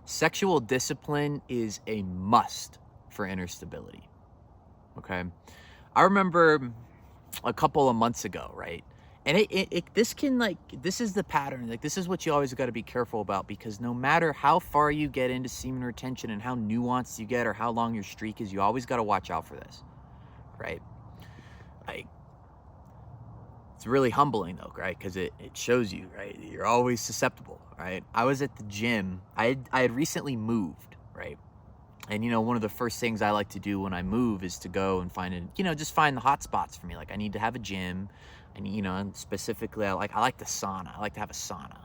Sexual discipline is a must for inner stability. Okay. I remember a couple of months ago, right? And this is the pattern. Like, this is what you always got to be careful about, because no matter how far you get into semen retention and how nuanced you get or how long your streak is, you always got to watch out for this, right? Like, it's really humbling though, right? Because it shows you, right? You're always susceptible, right? I was at the gym. I had recently moved, right? And, one of the first things I like to do when I move is to go and just find the hot spots for me. Like, I need to have a gym. And, and specifically, I like the sauna. I like to have a sauna,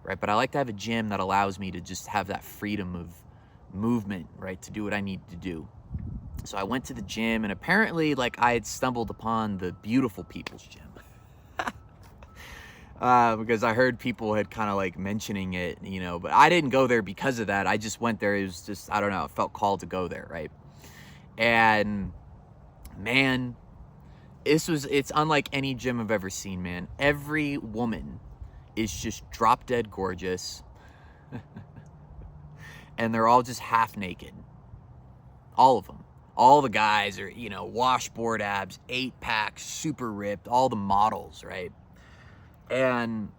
right? But I like to have a gym that allows me to just have that freedom of movement, right? To do what I need to do. So I went to the gym, and apparently, like, I had stumbled upon the beautiful people's gym. Because I heard people had kind of like mentioning it, but I didn't go there because of that. I just went there. It was just, I don't know, I felt called to go there, right? And man, it's unlike any gym I've ever seen, man. Every woman is just drop dead gorgeous. And they're all just half naked. All of them. All the guys are, washboard abs, 8-pack, super ripped, all the models, right? And,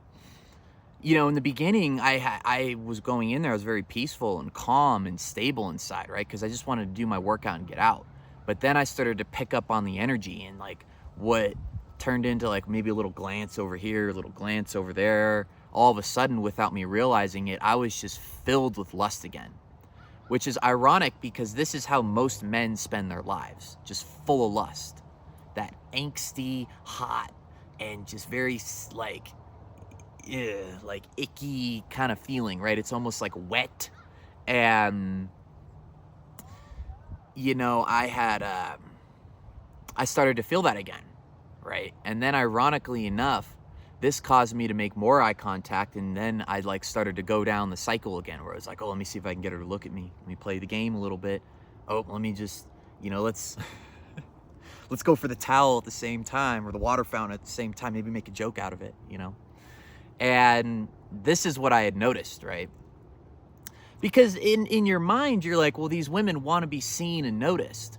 in the beginning, I was going in there, I was very peaceful and calm and stable inside, right? Because I just wanted to do my workout and get out. But then I started to pick up on the energy, and like what turned into like maybe a little glance over here, a little glance over there. All of a sudden, without me realizing it, I was just filled with lust again. Which is ironic, because this is how most men spend their lives, just full of lust. That angsty, hot, and just very like icky kind of feeling, right? It's almost like wet. And I started to feel that again, right? And then ironically enough, this caused me to make more eye contact, and then I like started to go down the cycle again, where I was like, oh, let me see if I can get her to look at me. Let me play the game a little bit. Oh, let me just, let's let's go for the towel at the same time, or the water fountain at the same time, maybe make a joke out of it, And this is what I had noticed, right? Because in your mind, you're like, well, these women want to be seen and noticed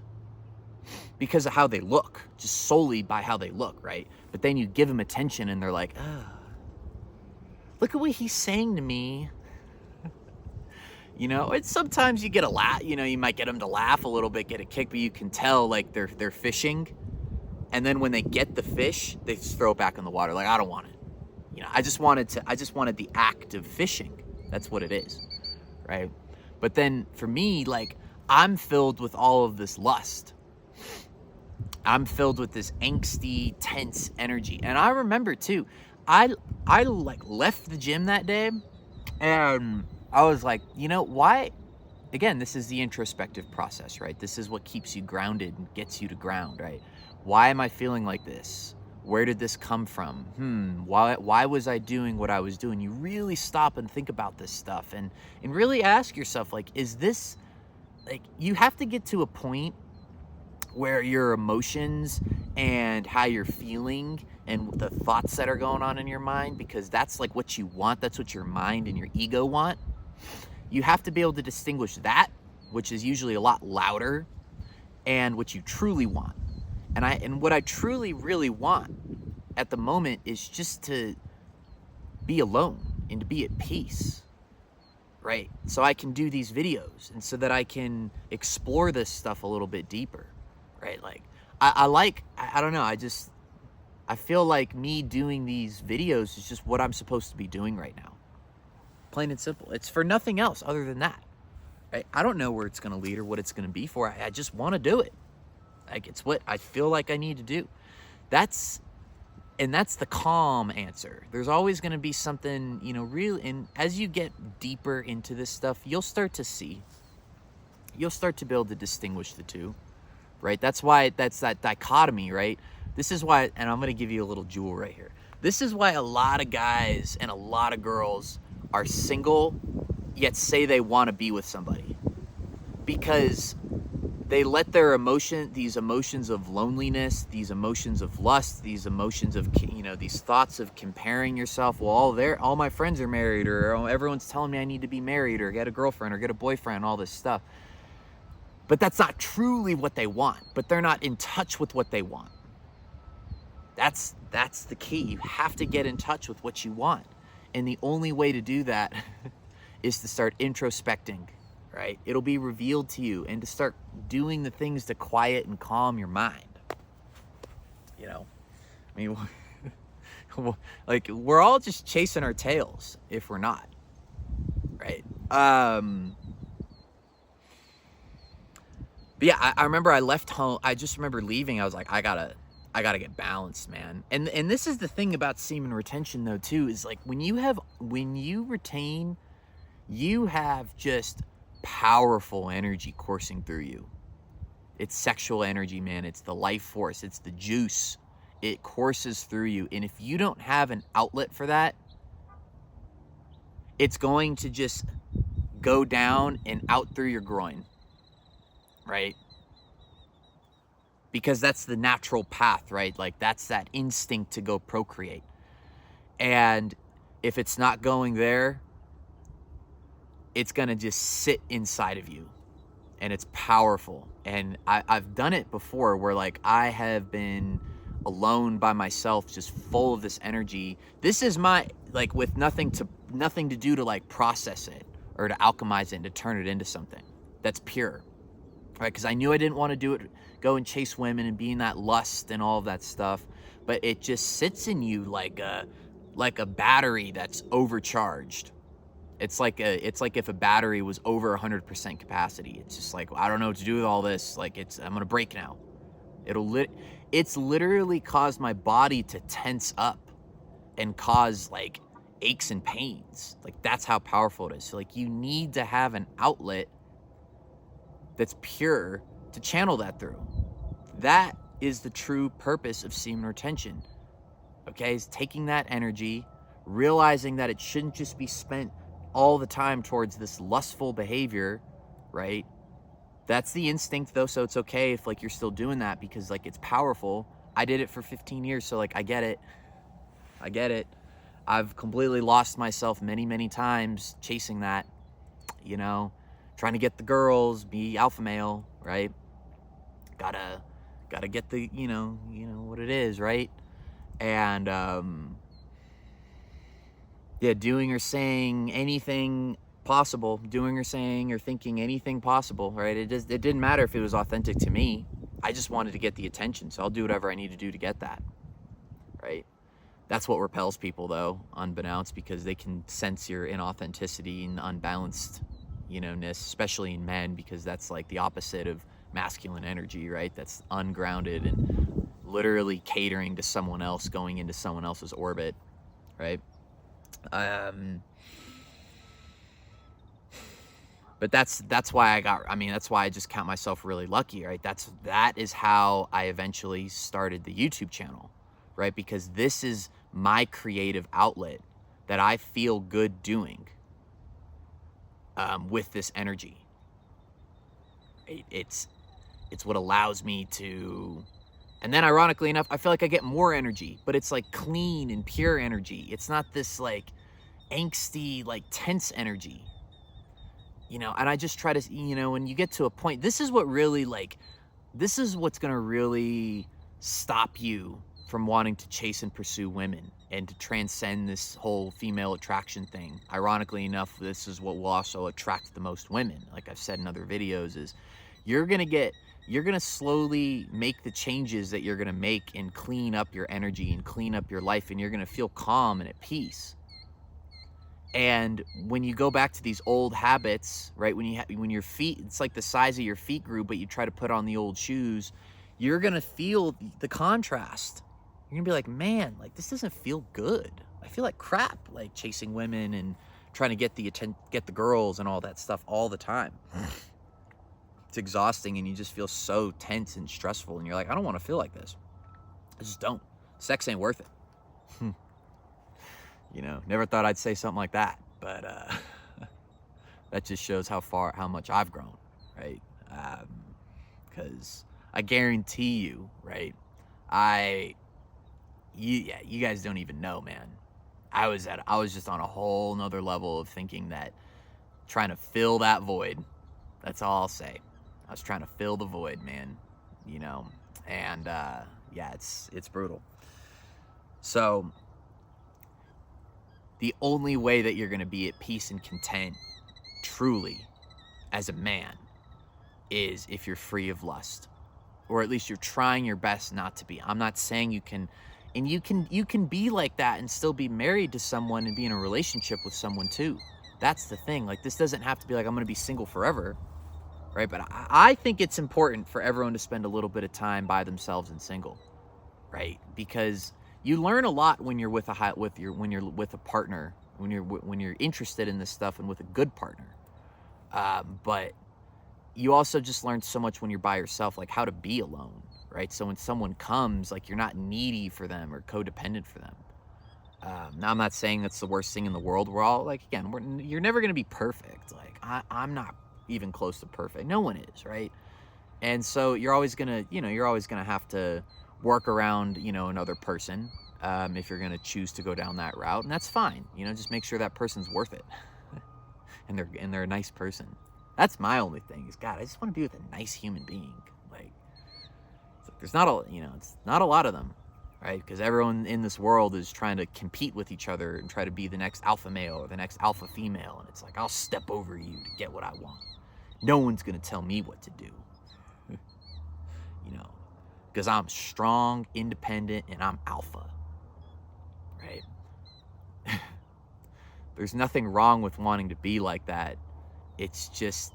because of how they look, just solely by how they look, right? But then you give them attention, and they're like, look at what he's saying to me. It's sometimes you get a laugh, you might get them to laugh a little bit, get a kick, but you can tell like they're fishing. And then when they get the fish, they just throw it back in the water. Like, I don't want it. I just wanted the act of fishing. That's what it is, right? But then for me, like, I'm filled with all of this lust. I'm filled with this angsty, tense energy. And I remember too, I like left the gym that day, and I was like, why? Again, this is the introspective process, right? This is what keeps you grounded and gets you to ground, right? Why am I feeling like this? Where did this come from? Why was I doing what I was doing? You really stop and think about this stuff, and really ask yourself, like, is this, like, you have to get to a point where your emotions and how you're feeling and the thoughts that are going on in your mind, because that's like what you want, that's what your mind and your ego want. You have to be able to distinguish that, which is usually a lot louder, and what you truly want. And what I truly, really want at the moment is just to be alone and to be at peace, right? So I can do these videos, and so that I can explore this stuff a little bit deeper, right? Like, I don't know, I feel like me doing these videos is just what I'm supposed to be doing right now. Plain and simple. It's for nothing else other than that, right? I don't know where it's going to lead or what it's going to be for. I just want to do it. Like, it's what I feel like I need to do. That's the calm answer. There's always going to be something, real. And as you get deeper into this stuff, you'll start to be able to distinguish the two, right? That's why that's that dichotomy, right? This is why, and I'm going to give you a little jewel right here. This is why a lot of guys and a lot of girls are single, yet say they want to be with somebody. Because they let these emotions of loneliness, these emotions of lust, these emotions of, these thoughts of comparing yourself. Well, all my friends are married, or oh, everyone's telling me I need to be married or get a girlfriend or get a boyfriend, all this stuff. But that's not truly what they want, but they're not in touch with what they want. That's the key. You have to get in touch with what you want. And the only way to do that is to start introspecting, right? It'll be revealed to you, and to start doing the things to quiet and calm your mind. I mean, like, we're all just chasing our tails if we're not, right? But yeah, I remember I left home. I just remember leaving. I was like, I gotta get balanced, man. And this is the thing about semen retention, though, too, is like when you retain, you have just powerful energy coursing through you. It's sexual energy, man. It's the life force. It's the juice. It courses through you. And if you don't have an outlet for that, it's going to just go down and out through your groin, right? Because that's the natural path, right? Like, that's that instinct to go procreate. And if it's not going there, it's going to just sit inside of you. And it's powerful. And I've done it before where, like, I have been alone by myself, just full of this energy. This is my, like, with nothing to do to, like, process it or to alchemize it and to turn it into something that's pure, right? Because I knew I didn't want to do it, go and chase women and be in that lust and all of that stuff. But it just sits in you like a battery that's overcharged. It's like if a battery was over 100% capacity. It's just like, I don't know what to do with all this. Like, I'm gonna break now. It's literally caused my body to tense up and cause, like, aches and pains. Like, that's how powerful it is. So, like, you need to have an outlet that's pure to channel that through. That is the true purpose of semen retention. Okay, is taking that energy, realizing that it shouldn't just be spent all the time towards this lustful behavior, right? That's the instinct, though, so it's okay if, like, you're still doing that, because, like, it's powerful. I did it for 15 years, so, like, I get it. I've completely lost myself many, many times chasing that, trying to get the girls, be alpha male, right? Gotta get the, what it is, right? And, yeah, doing or saying anything possible, doing or saying or thinking anything possible, right? It didn't matter if it was authentic to me. I just wanted to get the attention, so I'll do whatever I need to do to get that, right? That's what repels people, though, unbeknownst, because they can sense your inauthenticity and unbalanced, especially in men, because that's like the opposite of masculine energy, right? That's ungrounded and literally catering to someone else, going into someone else's orbit, right? But that's why that's why I just count myself really lucky, right? That is how I eventually started the YouTube channel, right? Because this is my creative outlet that I feel good doing, with this energy. It's what allows me to, and then ironically enough, I feel like I get more energy, but it's like clean and pure energy. It's not this like angsty, like tense energy, and I just try to, when you get to a point, this is what's going to really stop you from wanting to chase and pursue women and to transcend this whole female attraction thing. Ironically enough, this is what will also attract the most women. Like I've said in other videos, is you're going to slowly make the changes that you're going to make and clean up your energy and clean up your life, and you're going to feel calm and at peace. And when you go back to these old habits, right, when your feet, it's like the size of your feet grew, but you try to put on the old shoes, you're going to feel the contrast. You're going to be like, man, like, this doesn't feel good. I feel like crap, like chasing women and trying to get the girls and all that stuff all the time. It's exhausting, and you just feel so tense and stressful, and you're like, I don't want to feel like this. I just don't. Sex ain't worth it. Never thought I'd say something like that, but that just shows how much I've grown, right? because I guarantee you, right? You guys don't even know, man. I was just on a whole nother level of thinking that, trying to fill that void. That's all I'll say. I was trying to fill the void, man. You know, and yeah, it's brutal. So the only way that you're gonna be at peace and content, truly, as a man, is if you're free of lust, or at least you're trying your best not to be. I'm not saying you can, and you can be like that and still be married to someone and be in a relationship with someone too. That's the thing. Like, this doesn't have to be like, I'm gonna be single forever, right? But I think it's important for everyone to spend a little bit of time by themselves and single, right? Because you learn a lot when you're with when you're with a partner, when you're interested in this stuff and with a good partner. But you also just learn so much when you're by yourself, like how to be alone, right? So when someone comes, like, you're not needy for them or codependent for them. Now, I'm not saying that's the worst thing in the world. We're all, like, again, you're never going to be perfect. Like, I'm not even close to perfect. No one is, right? And so you're always going to have to work around, another person, if you're going to choose to go down that route. And that's fine. Just make sure that person's worth it. and they're a nice person. That's my only thing is, God, I just want to be with a nice human being. Like, there's not it's not a lot of them, right? Because everyone in this world is trying to compete with each other and try to be the next alpha male or the next alpha female. And it's like, I'll step over you to get what I want. No one's going to tell me what to do, because I'm strong, independent, and I'm alpha, right? There's nothing wrong with wanting to be like that. It's just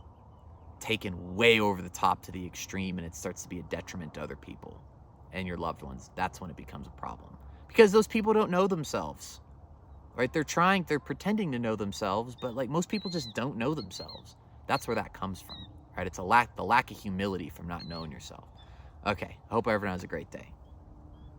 taken way over the top to the extreme, and it starts to be a detriment to other people and your loved ones. That's when it becomes a problem, because those people don't know themselves, right? They're pretending to know themselves, but like, most people just don't know themselves. That's where that comes from, right? It's the lack of humility from not knowing yourself. Okay, I hope everyone has a great day.